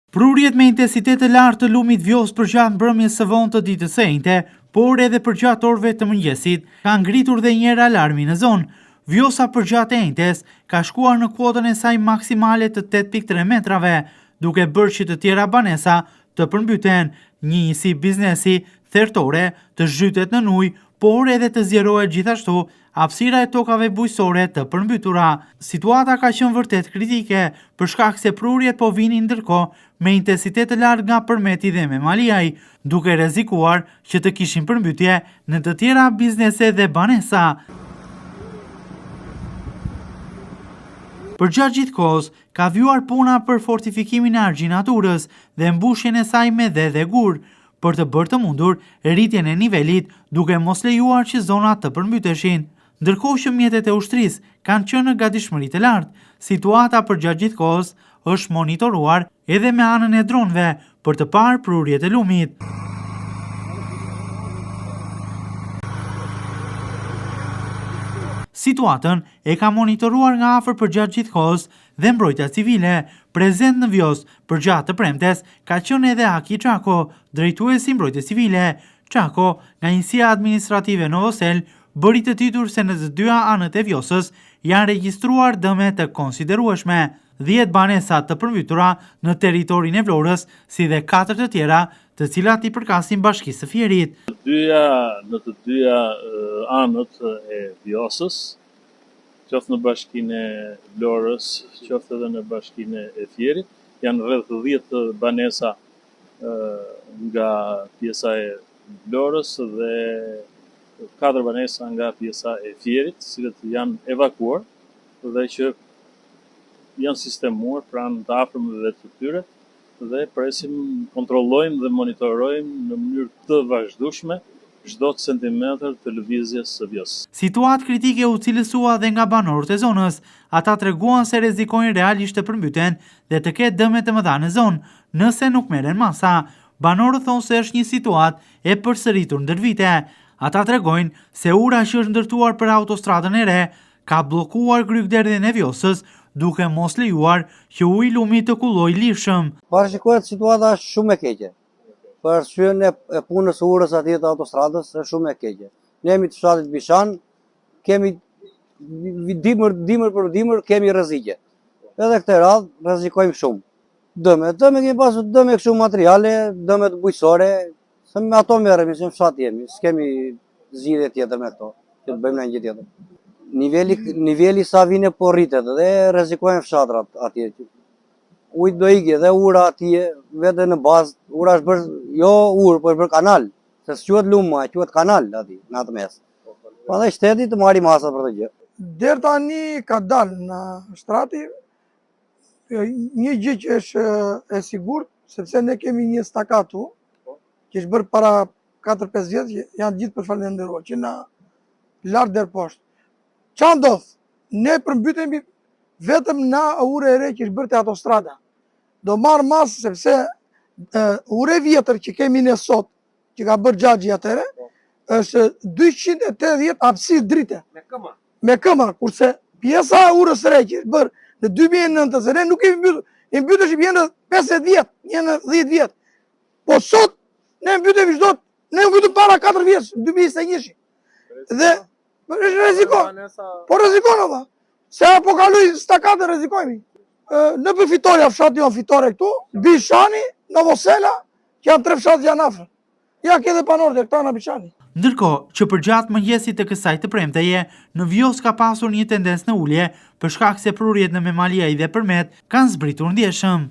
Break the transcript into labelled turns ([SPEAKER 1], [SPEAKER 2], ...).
[SPEAKER 1] Prurjet me intensitet të lartë të lumit Vjosa përgjatë mbrëmjes së vonë të ditës së njëjtë, por edhe përgjatë orëve të mëngjesit, ka ngritur dhe njëherë alarmin në zonë. Vjosa përgjatë e njëjtës ka shkuar në kuotën e saj maksimale të 8.3 metrave, duke bërë që të tjera banesa të përmbyten, njësi biznesi thertore të zhytet në ujë, por edhe të zjerohet gjithashtu hapësira e tokave bujqësore të përmbytura. Situata ka qenë vërtet kritike për shkak se prurjet po vinin ndërkohë me intensitet të lartë nga Përmeti dhe Memaliaj, duke rrezikuar që të kishin përmbytje në të tjera biznese dhe banesa. Përgjatë gjithë kohës, ka vjuar puna për fortifikimin e argjinaturës dhe mbushjen e saj me dhe gur, për të bërë të mundur rritjen e nivelit duke mos lejuar që zonat të përmbyteshin. Ndërkohë që mjetet e ushtrisë kanë qenë në gatishmëri të lartë, situata përgjatë gjithë kohës është monitoruar edhe me anën e dronëve për të parë prurjet e lumit. Situatën e ka monitoruar nga afër përgjatë gjithë kohës dhe mbrojtja civile, prezent në Vjosë përgjatë të premtes, ka qenë edhe Aki Çako, drejtuesi i mbrojtjes civile. Çako, nga njësia administrative Novosel, bëri të ditur se në të dyja anët e Vjosës janë regjistruar dëme të konsiderueshme, 10 banesa të përmbytura në territorin e Vlorës, si dhe 4 të tjera, të cilat i përkasin Bashkisë së Fierit.
[SPEAKER 2] Në të dyja anët e Vjosës, qoftë në Bashkinë e Vlorës, qoftë edhe në Bashkinë e Fierit, janë rreth 10 banesa nga pjesa e Vlorës dhe 4 banesa nga pjesa e Fierit, cilët janë evakuar dhe që janë sistemuar pranë të afërmëve të tyre dhe presim, kontrollojmë dhe monitorojmë në mënyrë të vazhdueshme çdo centimetër të lëvizjes së Vjosës.
[SPEAKER 1] Situatë kritike u cilësua dhe nga banorët e zonës. Ata treguan se rrezikojnë realisht të përmbyten dhe të ketë dëme të mëdha në zonë, nëse nuk merren masa. Banorët thonë se është një situatë e përsëritur ndër vite. Ata tregojnë se ura që është ndërtuar për autostradën e re ka bllokuar kryeqytetin e Vjosës, duke mos lejuar që uji lumi të kullojë lirshëm.
[SPEAKER 3] Parashikohet situata është shumë e keqe. Për arsyën e punës urës atje të autostradës është shumë e keqe. Ne jemi të fshatit Bishan, kemi dimër për dimër kemi rrezike. Edhe këtë radhë rrezikojmë shumë. Dëme kemi pasur dëme kështu materiale, dëme të bujqësore, se me ato merremi, se në fshat jemi, s'kemi zgjidhje tjetër me këto, që të bëjmë në një tjetër. Niveli sa vine po rritet dhe rrezikojnë fshatrat atje. Ujt do ikje dhe ura atje, vete në bazë, ura është bërë, jo urë, po është bërë kanal, se s'quhet lumë, quhet kanal atje, në atë mes. Prandaj shteti të marri masa për të gjë.
[SPEAKER 4] Deri tani ka dalë në shtrati, një gjë që është e sigurt, sepse ne kemi një stakatu, që është bërë para 4-5 vjetë, që janë gjithë përfalendëruar, që na lartë deri poshtë. Qa ndodh? Ne përmbytemi vetëm na ure e re që është bërë të autostrada. Do marë masë sepse ure vjetër që kemi ne sot, që ka bërë Xhaxhi atëre, është 280 hapësirë drite. Me këma, kurse pjesa urës re që është bërë në 2009, ne nuk kemi mbytur. Ne mbytëshim jenë 50 vjetë, jenë 10 vjetë. Po sot, ne mbytemi çdo, ne mbytëm para 4 vjetë, 2021. Dhe është rrezikon. Po rrezikon ova. Se apo kaloj stakatë rrezikojmë. Në për Fitoria, fshati janë Fitore këtu, Bishani, Novosela, që janë 3 fshatë janë afër. Ja ke edhe banorët e këta në Bishani.
[SPEAKER 1] Ndërkohë që përgjatë mëngjesit të kësaj të premteje, në Vjosë ka pasur një tendencë në ulje për shkak se prurjet në Memaliaj dhe Përmet kanë zbritur ndjeshëm.